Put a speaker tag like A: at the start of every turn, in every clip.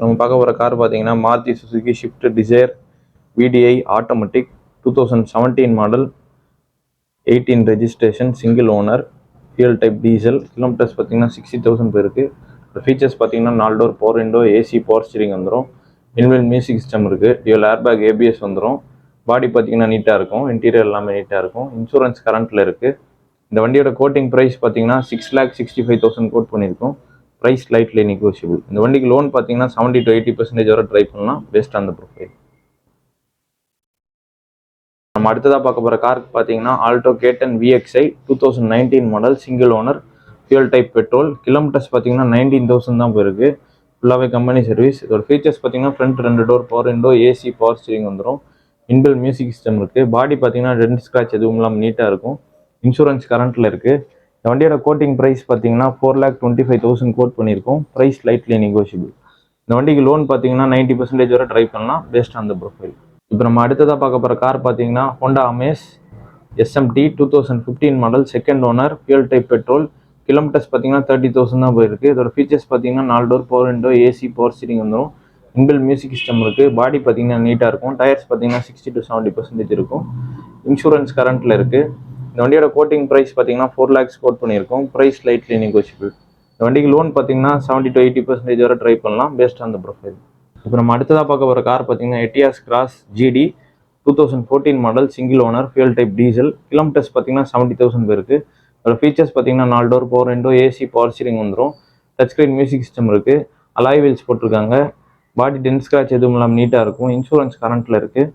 A: நம்ம பார்க்க போகிற கார் பார்த்தீங்கன்னா Maruti Suzuki shift desire VDI automatic 2017 model, 18 registration, single owner, fuel type diesel. Kilometres பார்த்தீங்கன்னா 60,000 போயிருக்கு. ஃபீச்சர்ஸ் பார்த்தீங்கன்னா 4 door power window, AC power steering வந்துடும். இன்பில்ட் மியூசிக் சிஸ்டம் இருக்குது. டியூல் ஏர்பேக், ABS வந்துடும். பாடி பார்த்தீங்கன்னா நீட்டாக இருக்கும். இன்டீரியர் எல்லாமே நீட்டாக இருக்கும். இன்சூரன்ஸ் கரண்ட்டில் இருக்குது. இந்த வண்டியோட கோட்டிங் ப்ரைஸ் பார்த்தீங்கன்னா 6,65,000 கோட் பண்ணியிருக்கோம். Price lightly negotiable. இந்த வண்டிக்கு லோன் பார்த்தீங்கன்னா 70 to 80% வரை ட்ரை பண்ணலாம், பேஸ்ட் ஆன் த ப்ரொஃபைல். நம்ம அடுத்ததாக பார்க்க போகிற காருக்கு பார்த்தீங்கன்னா Alto K10 VXi 2019 model, single owner, fuel type petrol. Kilometres பார்த்தீங்கன்னா 19,000 தான் போயிருக்கு. ஃபுல்லாகவே கம்பெனி சர்வீஸ். இதோட ஃபீச்சர்ஸ் பார்த்தீங்கன்னா front 2 door power window, AC power steering வந்துடும். இன்பில் மியூசிக் சிஸ்டம் இருக்குது. பாடி பார்த்தீங்கன்னா டென்ட் ஸ்க்ராட்ச் எதுவும் இல்லாமல் நீட்டாக இருக்கும். இன்சூரன்ஸ் கரண்ட்டில் இருக்குது. இந்த வண்டியோட கோட்டிங் ப்ரைஸ் பார்த்தீங்கன்னா 4,25,000 கோட் பண்ணியிருக்கோம். Price lightly negotiable. இந்த வண்டிக்கு லோன் பார்த்தீங்கன்னா 90% வரை ட்ரை பண்ணலாம், பேஸ்ட் ஆன் த ப்ரொஃபைல். இப்போ நம்ம அடுத்ததாக பார்க்க போகிற கார் பார்த்தீங்கன்னா Honda Amaze SMT 2015 model, second owner, fuel type petrol. Kilometres பார்த்தீங்கன்னா 30,000 தான் போயிருக்கு. இதோட ஃபீச்சர்ஸ் பார்த்தீங்கன்னா 4 door power window, AC power steering வந்துடும். இன்பில் மியூசிக் சிஸ்டம் இருக்குது. பாடி பார்த்தீங்கன்னா நீட்டாக இருக்கும். டயர்ஸ் பார்த்தீங்கன்னா 60 to 70% இருக்கும். இன்சூரன்ஸ் கரண்ட்டில் இருக்குது. இந்த வண்டியோட கோட்டிங் ப்ரைஸ் பார்த்தீங்கன்னா 4 lakhs கோட் பண்ணியிருக்கோம். Price lightly negotiable. இந்த வண்டிக்கு லோன் பார்த்தீங்கன்னா 70 to 80% வரை ட்ரை பண்ணலாம், பேஸ்ட் ஆன் த ப்ரொஃபைல். இப்போ நம்ம அடுத்ததாக பார்க்க போகிற கார் பார்த்தீங்கன்னா Etios cross GD 2014 model, single owner, fuel type diesel. Kilometres பார்த்தீங்கன்னா 70,000 போயிருக்கு. அதோட ஃபீச்சர்ஸ் பார்த்தீங்கன்னா 4 door power window, AC power steering வந்துடும். டச் ஸ்க்ரீன் மியூசிக் சிஸ்டம் இருக்குது. அலாய் வீல்ஸ் போட்டிருக்காங்க. பாடி டென்ட் ஸ்க்ராட்ச் எதுவும் இல்லாமல் நீட்டாக இருக்கும். இன்சூரன்ஸ் கரண்ட்டில் இருக்குது.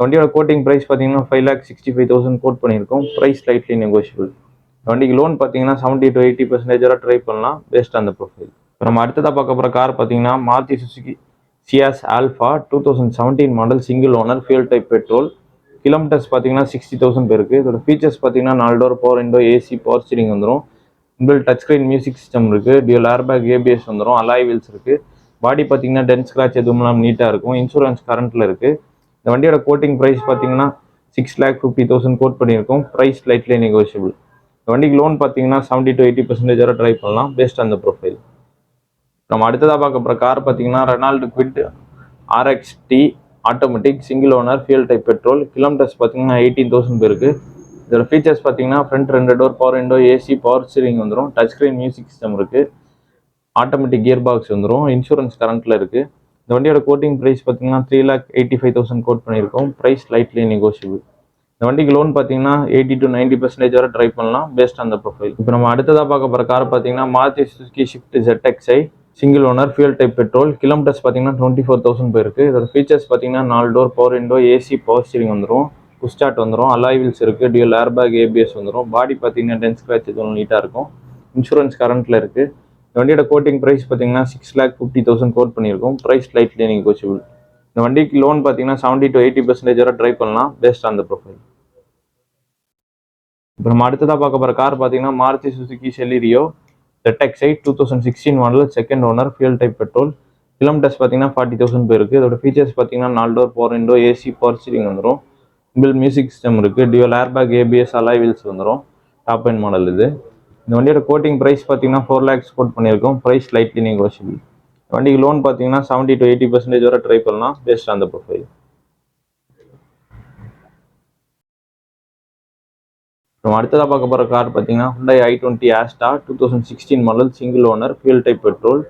A: வண்டியோட கோட்டிங் ப்ரைஸ் பார்த்தீங்கன்னா 5,65,000 கோட் பண்ணியிருக்கோம். Price lightly negotiable. வண்டிக்கு லோன் பார்த்தீங்கன்னா 70 to 80% வரை ட்ரை பண்ணலாம், பேஸ்ட் ஆன் த ப்ரொஃபைல். இப்போ நம்ம அடுத்ததாக பார்க்க போகிற கார் பார்த்தீங்கன்னா Maruti Suzuki Ciaz Alpha 2017 model, single owner, fuel type petrol. Kilometres பார்த்தீங்கன்னா 60,000 பேருக்கு. இதோட ஃபீச்சர்ஸ் பார்த்தீங்கன்னா 4 door power window, AC power steering வந்துடும். Inbuilt touch screen music system இருக்குது. டியூல் ஏர்பேக், ABS வந்துடும். அலாய் வீல்ஸ் இருக்குது. பாடி பார்த்தீங்கன்னா டென்ட் ஸ்க்ராட்ச் எதுவும் இல்லாமல் நீட்டாக இருக்கும். இன்சூரன்ஸ் கரண்ட்டில் இருக்குது. இந்த வண்டியோட கோட்டிங் ப்ரைஸ் பார்த்தீங்கன்னா 6,50,000 கோட் பண்ணியிருக்கோம். Price lightly negotiable. இந்த வண்டிக்கு லோன் பார்த்தீங்கன்னா 70 to 80% வரை ட்ரை பண்ணலாம், பேஸ்ட் ஆன் த ப்ரொஃபைல். நம்ம அடுத்ததாக பார்க்க போகிற கார் பார்த்தீங்கன்னா Renault quit RXT automatic, single owner, fuel type petrol. Kilometres பார்த்தீங்கன்னா 18,000 பேருக்கு. இதோட ஃபீச்சர்ஸ் பார்த்தீங்கன்னா front 2 door power window, AC power steering வந்துடும். டச் ஸ்க்ரீன் மியூசிக் சிஸ்டம் இருக்குது. ஆட்டோமேட்டிக் கியர் பாக்ஸ் வந்துடும். இன்சூரன்ஸ் கரண்ட்டில் இருக்குது. இந்த வண்டியோட கோட்டிங் ப்ரைஸ் பார்த்தீங்கன்னா 3,85,000 கோட் பண்ணியிருக்கோம். Price lightly negotiable. இந்த வண்டிக்கு லோன் பார்த்தீங்கன்னா 80 to 90% வரை ட்ரை பண்ணலாம், பேஸ்ட் ஆன் த ப்ரொஃபைல். இப்போ நம்ம அடுத்ததாக பார்க்க போகிற கார் பார்த்தீங்கன்னா Maruti Suzuki shift ZXi, single owner, fuel type petrol. Kilometres பார்த்தீங்கன்னா 24,000 போயிருக்கு. இதோட ஃபீச்சர்ஸ் பார்த்தீங்கன்னா 4 door power window, AC power steering வந்துடும். புஷ்டார்ட் வந்துடும். அலாய் வீல்ஸ் இருக்குது. டியூல் ஏர்பேக், ABS வந்துடும். பாடி பார்த்தீங்கன்னா டென்ட் ஸ்க்ராட்ச் எதுவும் நீட்டாக இருக்கும். இன்சூரன்ஸ் கரண்ட்டில் இருக்குது. இந்த வண்டியோட கோட்டிங் ப்ரைஸ் பார்த்தீங்கன்னா 6,50,000 கோட் பண்ணியிருக்கோம். Price lightly negotiable. இந்த வண்டிக்கு லோன் பார்த்தீங்கன்னா 70 to 80% வரை ட்ரை பண்ணலாம், பேஸ்ட் ஆன் த ப்ரொஃபைல். இப்போ நம்ம அடுத்ததாக பார்க்க போகிற கார் பார்த்தீங்கன்னா Maruti Suzuki Celerio ZXi 2016 model, second owner, fuel type petrol. Kilometres பார்த்தீங்கன்னா 40,000 போயிருக்கு. இதோட ஃபீச்சர்ஸ் பார்த்தீங்கன்னா 4 door power window, AC power steering வந்துடும். இன்பில்ட் மியூசிக் சிஸ்டம் இருக்குது. Dual airbag, ABS, alloy wheels வந்துடும். டாப் எண்ட் மாடல் இது. இந்த வண்டியோட கோட்டிங் ப்ரைஸ் பார்த்தீங்கன்னா 4 lakhs கோட் பண்ணியிருக்கோம். Price lightly negotiable. வண்டிக்கு லோன் பார்த்தீங்கன்னா 70 to 80% வரை ட்ரை பண்ணலாம், பேஸ்ட் ஆன் த ப்ரொஃபைல். நம்ம அடுத்ததாக பார்க்க போகிற கார் பார்த்தீங்கன்னா Hyundai i20 Asta 2016 model, single owner, fuel type petrol.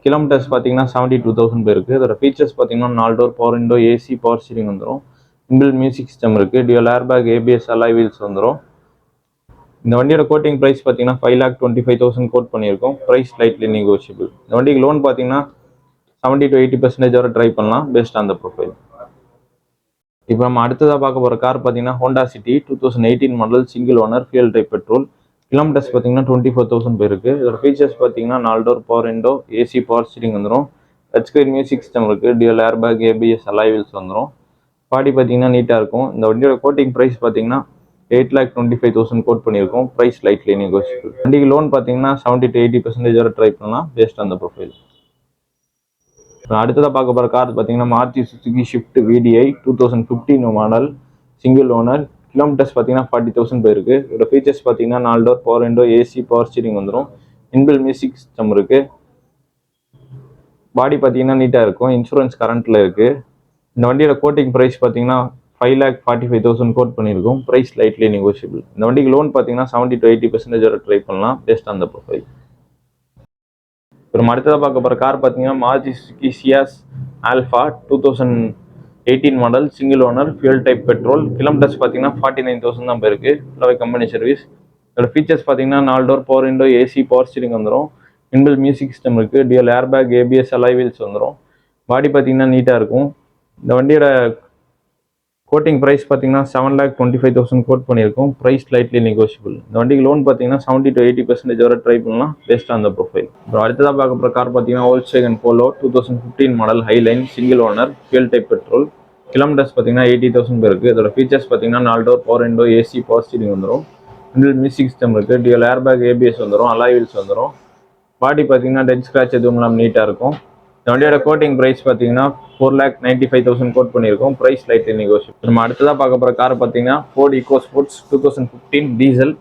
A: Kilometres பார்த்தீங்கன்னா 72,000 போயிருக்கு. இதோட ஃபீச்சர்ஸ் பார்த்தீங்கன்னா 4 door power window, AC power steering வந்துடும். இன்பில்ட் மியூசிக் சிஸ்டம் இருக்குது. Dual airbag, ABS, alloy wheels வந்துடும். இந்த வண்டியோட கோட்டிங் ப்ரைஸ் பார்த்தீங்கன்னா 5,25,000 கோட் பண்ணியிருக்கோம். Price lightly negotiable. இந்த வண்டிக்கு லோன் பார்த்தீங்கன்னா 70 to 80% வரை ட்ரை பண்ணலாம், பேஸ்ட் ஆன் த ப்ரொஃபைல். இப்போ நம்ம அடுத்ததாக பார்க்க போகிற கார் பார்த்தீங்கன்னா Honda city 2018 model, single owner, fuel type petrol. Kilometres பார்த்தீங்கன்னா 24,000 போயிருக்கு. இதோட ஃபீச்சர்ஸ் பார்த்தீங்கன்னா 4 door power window, AC power steering வந்துடும். டச் ஸ்க்ரீன் மியூசிக் சிஸ்டம் இருக்குது. Dual airbag, ABS, alloy wheels வந்துடும். பாடி பார்த்தீங்கன்னா நீட்டாக இருக்கும். இந்த வண்டியோட கோட்டிங் ப்ரைஸ் பார்த்தீங்கன்னா 8,25,000 கோட் பண்ணியிருக்கோம். Price lightly negotiable. வண்டிக்கு லோன் பார்த்தீங்கன்னா 70 to 80% வரை ட்ரை பண்ணலாம், பேஸ்ட் ஆன் த ப்ரொஃபைல். அடுத்ததாக பார்க்க போகிற கார் பார்த்தீங்கன்னா Maruti Suzuki shift VDI 2015 model, single owner. Kilometres பார்த்தீங்கன்னா 40,000 போயிருக்கு. இதோட ஃபீச்சர்ஸ் பார்த்தீங்கன்னா 4 door power window, AC power steering வந்துடும். இன்பில்ட் மியூசிக் சிஸ்டம் இருக்குது. பாடி பார்த்தீங்கன்னா நீட்டாக இருக்கும். இன்சூரன்ஸ் கரண்ட்டில் இருக்குது. இந்த வண்டியோட கோட்டிங் ப்ரைஸ் பார்த்தீங்கன்னா 5,45,000 கோட் பண்ணியிருக்கோம். Price lightly negotiable. இந்த வண்டிக்கு லோன் பார்த்தீங்கன்னா 70 to 80% வரை ட்ரை பண்ணலாம் பேஸ்ட் ஆன் த ப்ரொஃபைல். இப்போ அடுத்ததாக பார்க்க போகிற கார் பார்த்தீங்கன்னா Maruti Suzuki Ciaz alpha 2018 model single owner fuel type petrol. Kilometres பார்த்தீங்கன்னா 49,000 தான் போயிருக்கு. ஃபுல்லாகவே கம்பெனி சர்வீஸ். இதோட ஃபீச்சர்ஸ் பார்த்தீங்கன்னா 4 door power window, AC, power steering வந்துடும். இன்பில் மியூசிக் சிஸ்டம் இருக்குது. Dual airbag, ABS, alloy wheels வந்துடும். பாடி பார்த்தீங்கன்னா நீட்டாக இருக்கும். இந்த வண்டியோட கோட்டிங் ப்ரைஸ் பார்த்தீங்கன்னா 7,25,000 கோட் பண்ணியிருக்கோம். Price lightly negotiable. இந்த வண்டிக்கு லோன் பார்த்தீங்கன்னா 70 to 80% வரை ட்ரை பண்ணலாம் பேஸ்ட் ஆன் த ப்ரொஃபைல். அப்புறம் அடுத்ததாக பார்க்க போகிற கார் பார்த்தீங்கன்னா Volkswagen Polo 2015 model Highline single owner fuel type petrol. Kilometres பார்த்தீங்கன்னா 80,000 பேருக்கு. இதோட ஃபீச்சர்ஸ் பார்த்தீங்கன்னா 4 door power window, AC, power steering வந்துடும். இன்பில்ட் மியூசிக் சிஸ்டம் இருக்குது. டியூல் ஏர்பேக், ஏபிஎஸ் வந்துடும். அலாய் வீல்ஸ் வந்துடும். பாடி பார்த்தீங்கன்னா டெட் ஸ்க்ராட்ச் எதுவும் இல்லாமல் நீட்டாக இருக்கும். இந்த வண்டியோட கோட்டிங் ப்ரைஸ் பார்த்தீங்கன்னா 4,95,000 கோட் பண்ணியிருக்கோம். Price lightly negotiable. நம்ம அடுத்ததாக பார்க்க போகிற கார் பார்த்தீங்கன்னா Ford Eco Sports 2015 diesel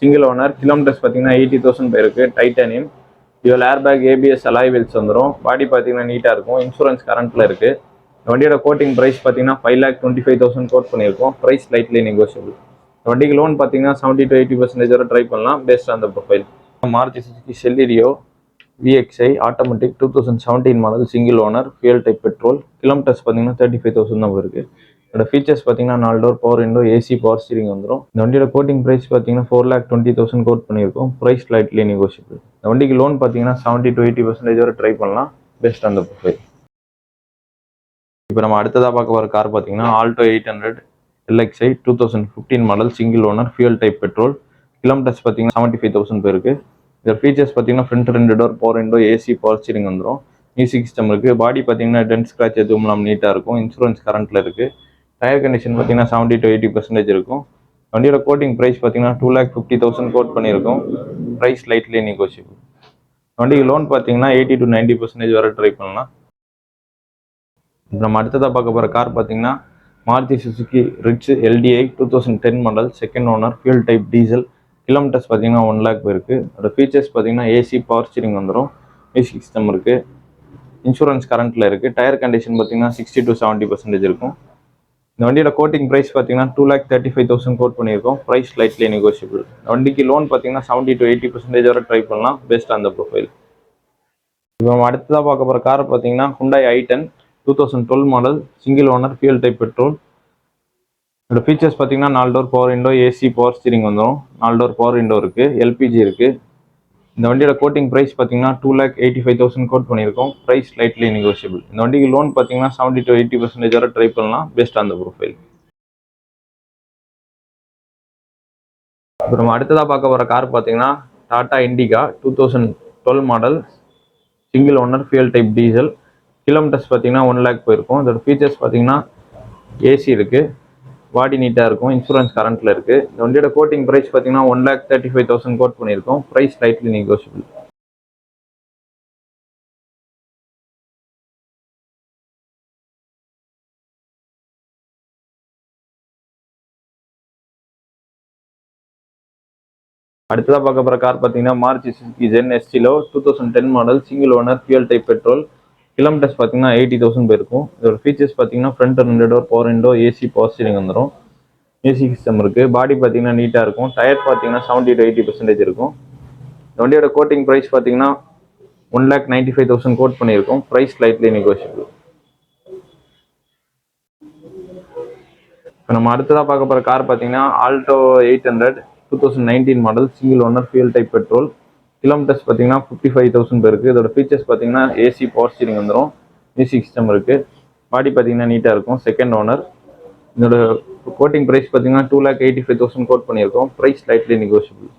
A: single owner. Kilometres பார்த்தீங்கன்னா 80,000 பேருக்கு. Titanium, dual airbag, ABS, alloy wheels வந்துடும். பாடி பார்த்தீங்கன்னா நீட்டாக இருக்கும். இன்சூரன்ஸ் கரண்ட்டில் இருக்குது. இந்த வண்டியோட கோட்டிங் ப்ரைஸ் பார்த்தீங்கன்னா 5,25,000 கோட் பண்ணியிருக்கோம். Price lightly negotiable. இந்த வண்டிக்கு லோன் பார்த்தீங்கன்னா 70 to 80% வரை ட்ரை பண்ணலாம் based on the profile. Maruti Suzuki Celerio VXI automatic 2017 model single owner fuel type petrol. Kilometres பார்த்தீங்கன்னா 35,000 தான் இருக்குது. இதோட ஃபீச்சர்ஸ் பார்த்தீங்கன்னா 4 door power window, AC, power steering வந்துடும். இந்த வண்டியோட கோட்டிங் ப்ரைஸ் பார்த்தீங்கன்னா 4,20,000 கோட் பண்ணியிருக்கோம். Price lightly negotiable. இந்த வண்டிக்கு லோன் பார்த்தீங்கன்னா 70 to 80% வரை ட்ரை பண்ணலாம் பேஸ்ட் ஆன் த ப்ரொஃபைல். இப்போ நம்ம அடுத்ததாக பார்க்க போகிற கார் பார்த்தீங்கன்னா Alto 800 LXI 2015 model single owner fuel type petrol. Kilometres பார்த்தீங்கன்னா 75,000 பேருக்கு. இதோட ஃபீச்சர்ஸ் பார்த்தீங்கன்னா front 2 door power window, AC, power steering வந்துடும். மியூசிக் சிஸ்டம் இருக்குது. பாடி பார்த்தீங்கன்னா டென்ட் ஸ்க்ராட்ச் எதுவும் இல்லாமல் நீட்டாக இருக்கும். இன்சூரன்ஸ் கரண்ட்டில் இருக்குது. டயர் கண்டிஷன் பார்த்தீங்கன்னா 70 to 80% இருக்கும். வண்டியோட கோட்டிங் ப்ரைஸ் பார்த்தீங்கன்னா 2,50,000 கோட் பண்ணியிருக்கோம். Price lightly negotiable. வண்டிக்கு லோன் பார்த்தீங்கன்னா 80 to 90% வரை ட்ரை பண்ணலாம். நம்ம அடுத்ததாக பார்க்க போகிற கார் பார்த்தீங்கன்னா Maruti Suzuki Ritz LDI 2010 model second owner fuel type diesel. Kilometres பார்த்தீங்கன்னா 1 lakh பேருக்கு. அதோட ஃபீச்சர்ஸ் பார்த்தீங்கன்னா ஏசி, பவர் ஸ்டீரிங் வந்துடும். மியூசிக் சிஸ்டம் இருக்குது. இன்சூரன்ஸ் கரண்ட்டில் இருக்குது. டயர் கண்டிஷன் பார்த்தீங்கன்னா 60 to 70% இருக்கும். இந்த வண்டியோட கோட்டிங் ப்ரைஸ் பார்த்தீங்கன்னா 2,35,000 கோட் பண்ணியிருக்கோம். Price lightly negotiable. இந்த வண்டிக்கு லோன் பார்த்தீங்கன்னா 70 to 80% வரை ட்ரை பண்ணலாம் பேஸ்ட் ஆன் த ப்ரொஃபைல். இப்போ நம்ம அடுத்ததாக பார்க்க போகிற கார் பார்த்தீங்கன்னா Hyundai i10 2012 model single owner fuel type petrol. இதோட ஃபீச்சர்ஸ் பார்த்தீங்கன்னா 4 door power window, AC, power steering வந்துடும். 4 டோர் பவர் விண்டோ இருக்குது. LPG இருக்குது. இந்த வண்டியோட கோட்டிங் ப்ரைஸ் பார்த்தீங்கன்னா 2,85,000 கோட் பண்ணியிருக்கோம். Price lightly negotiable. இந்த வண்டிக்கு லோன் பார்த்தீங்கன்னா 70 to 80% வரை ட்ரை பண்ணலாம் பேஸ்ட் ஆன் த ப்ரொஃபைல். இப்போ நம்ம அடுத்ததாக பார்க்க போகிற கார் பார்த்தீங்கன்னா Tata Indica 2012 model single owner fuel type diesel. Kilometres பார்த்தீங்கன்னா 1 lakh போயிருக்கும். இதோட ஃபீச்சர்ஸ் பார்த்தீங்கன்னா ஏசி இருக்குது. பாடி நீட்டாக இருக்கும். இன்சூரன்ஸ் கரண்ட்டில் இருக்குது. இந்த வண்டியோட கோட்டிங் ப்ரைஸ் பார்த்தீங்கன்னா 1,35,000 கோட் பண்ணியிருக்கோம். Price lightly negotiable. அடுத்ததாக பார்க்க போகிற கார் பார்த்தீங்கன்னா Maruti Suzuki Zen Estilo 2010 model single owner fuel type petrol. Kilometres பார்த்தீங்கன்னா 80,000 போயிருக்கும். இதோட ஃபீச்சர்ஸ் பார்த்தீங்கன்னா front 2 door power window, AC, power steering வந்துடும். மியூசிக் சிஸ்டம் இருக்குது. பாடி பார்த்தீங்கன்னா நீட்டாக இருக்கும். டயர் பார்த்தீங்கன்னா 70 to 80% இருக்கும். இந்த வண்டியோட கோட்டிங் ப்ரைஸ் பார்த்தீங்கன்னா 1,95,000 கோட் பண்ணியிருக்கோம். Price lightly negotiable. இப்போ நம்ம அடுத்ததாக பார்க்க போகிற கார் பார்த்தீங்கன்னா Alto 800 2019 model single owner fuel type petrol. Kilometres பார்த்தீங்கன்னா 55,000 பேருக்கு. இதோட ஃபீச்சர்ஸ் பார்த்தீங்கன்னா ஏசி, பவர் ஸ்டீரிங் வந்துடும். மியூசிக் சிஸ்டம் இருக்குது. பாடி பார்த்தீங்கன்னா நீட்டாக இருக்கும். Second owner. இதோட கோட்டிங் ப்ரைஸ் பார்த்தீங்கன்னா 2,85,000 கோட் பண்ணியிருக்கோம். Price lightly negotiable.